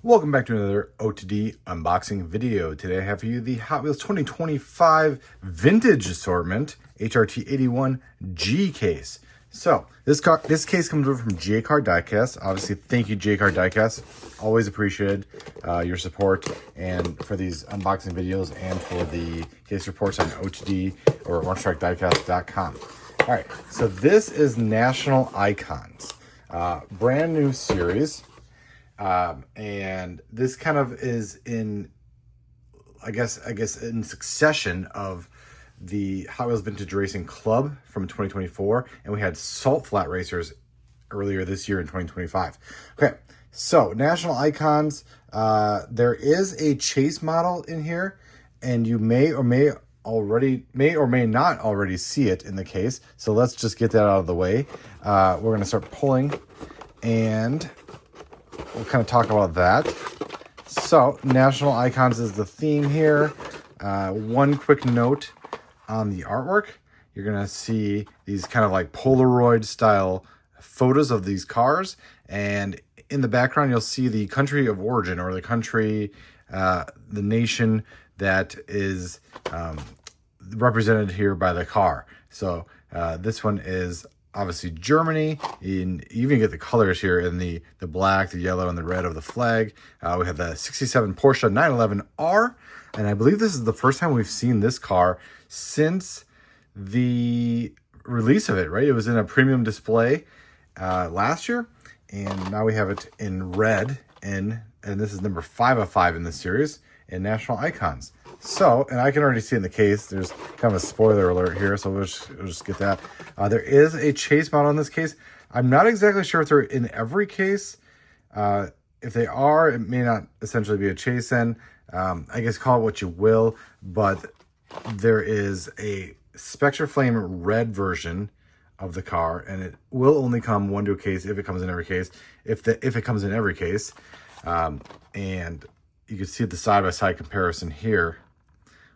Welcome back to another O2D unboxing video. Today I have for you the Hot Wheels 2025 Vintage Assortment HRT 81 G case. So this case comes over from Jcar Diecast. Obviously, thank you Jcar Diecast. Always appreciated your support and for these unboxing videos and for the case reports on O2D or OneStrikeDiecast.com. All right, so this is National Icons, brand new series. And this kind of is in, I guess in succession of the Hot Wheels Vintage Racing Club from 2024, and we had Salt Flat Racers earlier this year in 2025. Okay, so National Icons, there is a chase model in here, and you may or may not already see it in the case. So let's just get that out of the way. We're going to start pulling, and we'll kind of talk about that. So, National Icons is the theme here. One quick note on the artwork. You're going to see these kind of like Polaroid style photos of these cars. And in the background, you'll see the country of origin, or the country, the nation that is represented here by the car. So, this one is obviously Germany. You even get the colors here in the black, the yellow, and the red of the flag. We have the 67 Porsche 911R, and I believe this is the first time we've seen this car since the release of it, right? It was in a premium display last year, and now we have it in red, and this is number 5 of 5 in this series in National Icons. So, and I can already see in the case, there's kind of a spoiler alert here, so we'll just get that. There is a chase model in this case. I'm not exactly sure if they're in every case. If they are, it may not essentially be a chase in. I guess call it what you will, but there is a Spectra Flame red version of the car, and it will only come one to a case if it comes in every case. If it comes in every case, and you can see the side-by-side comparison here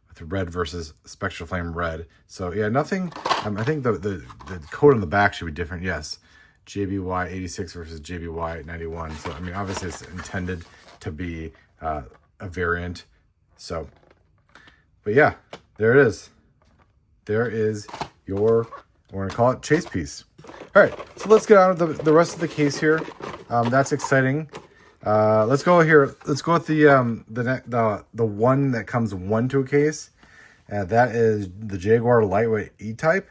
with the red versus Spectral Flame red. So yeah, nothing. I think the code on the back should be different. Yes, JBY 86 versus JBY 91. So I mean, obviously it's intended to be a variant. So, but yeah, there it is. There is your, we're gonna call it chase piece. All right, so let's get on with the rest of the case here. That's exciting. Let's go here. Let's go with the one that comes one to a case. That is the Jaguar lightweight E-type.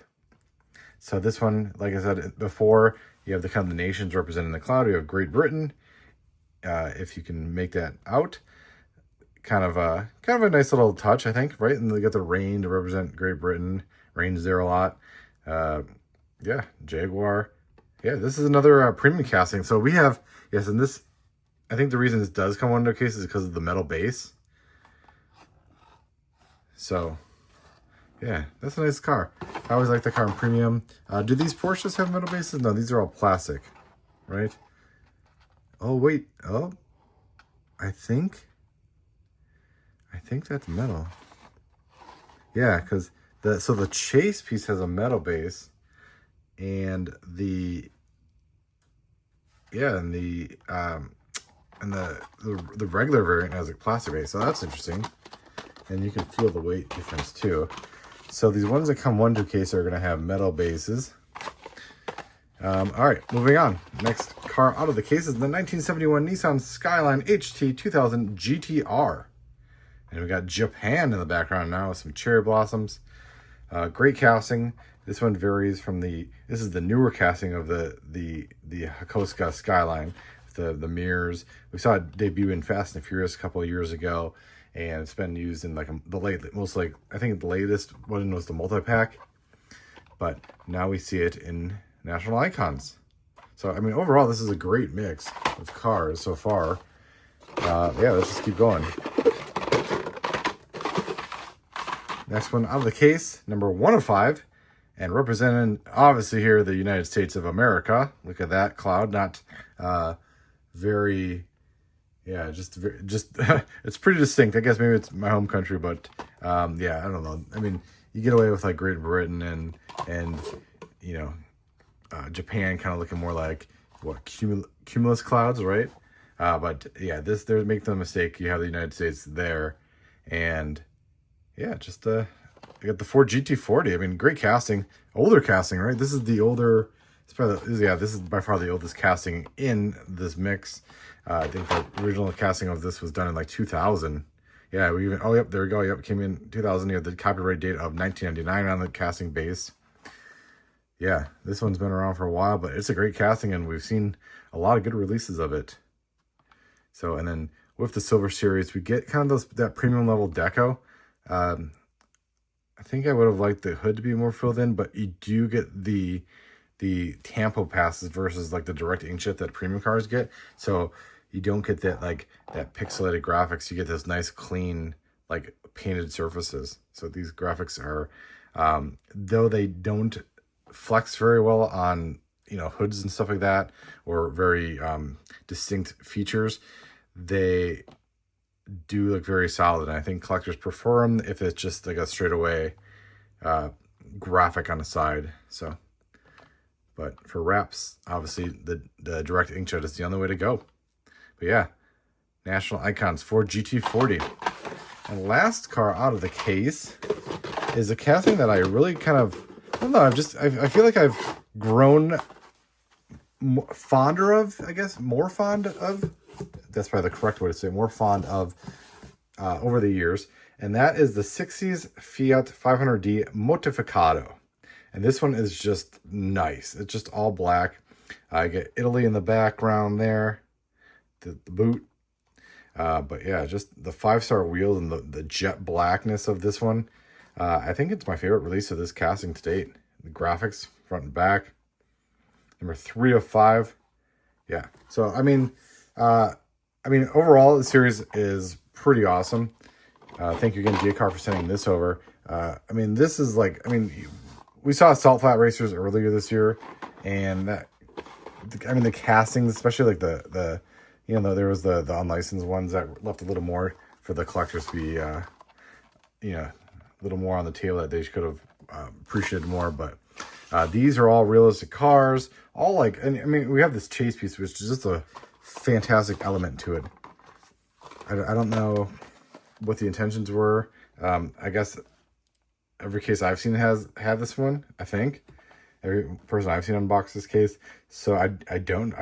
So this one, like I said before, you have the kind of the nations represented in the cloud. You have Great Britain, if you can make that out. Kind of a nice little touch, I think, right? And they got the rain to represent Great Britain. Rain's there a lot. Yeah, Jaguar. Yeah, this is another premium casting. So we have, yes, and this, I think the reason this does come under case is because of the metal base. So, yeah, that's a nice car. I always like the car in premium. Do these Porsches have metal bases? No, these are all plastic, right? Oh, wait. Oh, I think that's metal. Yeah, because the chase piece has a metal base, and the regular variant has a plastic base, so that's interesting. And you can feel the weight difference too. So these ones that come one to case are going to have metal bases. All right, moving on. Next car out of the case is the 1971 Nissan Skyline HT 2000 GTR. And we got Japan in the background now with some cherry blossoms. Great casting. This one varies from this is the newer casting of the Hakosuka Skyline. The mirrors. We saw it debut in Fast and Furious a couple of years ago, and it's been used in like I think the latest one was the multi-pack, but now we see it in National Icons. So I mean, overall this is a great mix of cars so far. Yeah, let's just keep going. Next one out of the case, number 1 of 5. And representing, obviously here, the United States of America. Look at that cloud, not very, yeah, just it's pretty distinct. I guess maybe it's my home country, but yeah, I don't know. I mean, you get away with like Great Britain and you know, Japan kind of looking more like what, cumulus clouds, right? But yeah, they're making the mistake. You have the United States there, and yeah, just you got the Ford GT40. I mean, great casting, older casting, right? This is the older. It's probably this is by far the oldest casting in this mix. I think the original casting of this was done in like 2000. Yeah, we even, oh, yep, there we go. Yep, it came in 2000. You have the copyright date of 1999 on the casting base. Yeah, this one's been around for a while, but it's a great casting, and we've seen a lot of good releases of it. So, and then with the Silver Series, we get kind of that premium level deco. I think I would have liked the hood to be more filled in, but you do get the tampo passes versus like the direct inkjet that premium cars get. So you don't get that like that pixelated graphics. You get this nice clean like painted surfaces. So these graphics are, though they don't flex very well on, you know, hoods and stuff like that, or very distinct features, they do look very solid. And I think collectors prefer them if it's just like a straightaway graphic on the side. So, but for wraps, obviously the direct inkjet is the only way to go. But yeah, national icons, Ford GT40. And last car out of the case is a casting that I really kind of, I don't know, I feel like I've grown fonder of, I guess, more fond of, that's probably the correct way to say, more fond of over the years. And that is the 60s Fiat 500D Modificato. And this one is just nice. It's just all black. I get Italy in the background there, the boot. But yeah, just the 5-star wheels and the jet blackness of this one. I think it's my favorite release of this casting to date. The graphics, front and back. Number 3 of 5. Yeah. So, I mean, overall, the series is pretty awesome. Thank you again, Jcar, for sending this over. I mean, this is like, I mean, we saw Salt Flat Racers earlier this year, and that, I mean, the castings, especially like the you know, there was the unlicensed ones that left a little more for the collectors to be, you know, a little more on the table that they could have appreciated more. But these are all realistic cars, all like, and I mean, we have this chase piece, which is just a fantastic element to it. I don't know what the intentions were. I guess every case I've seen has had this one, I think. Every person I've seen unbox this case. So I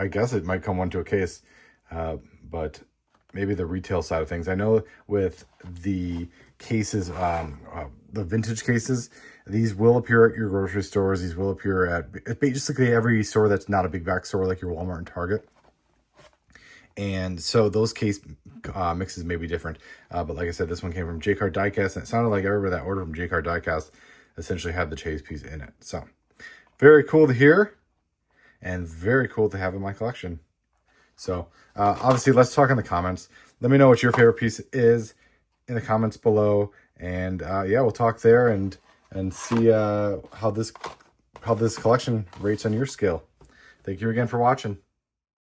guess it might come one to a case. But maybe the retail side of things. I know with the cases, the vintage cases, these will appear at your grocery stores. These will appear at basically every store that's not a big box store like your Walmart and Target. And so those case mixes may be different. But like I said, this one came from Jcar Diecast, and it sounded like everybody that ordered from Jcar Diecast essentially had the chase piece in it. So very cool to hear, and very cool to have in my collection. So obviously, let's talk in the comments. Let me know what your favorite piece is in the comments below, and yeah, we'll talk there and see how this collection rates on your scale. Thank you again for watching.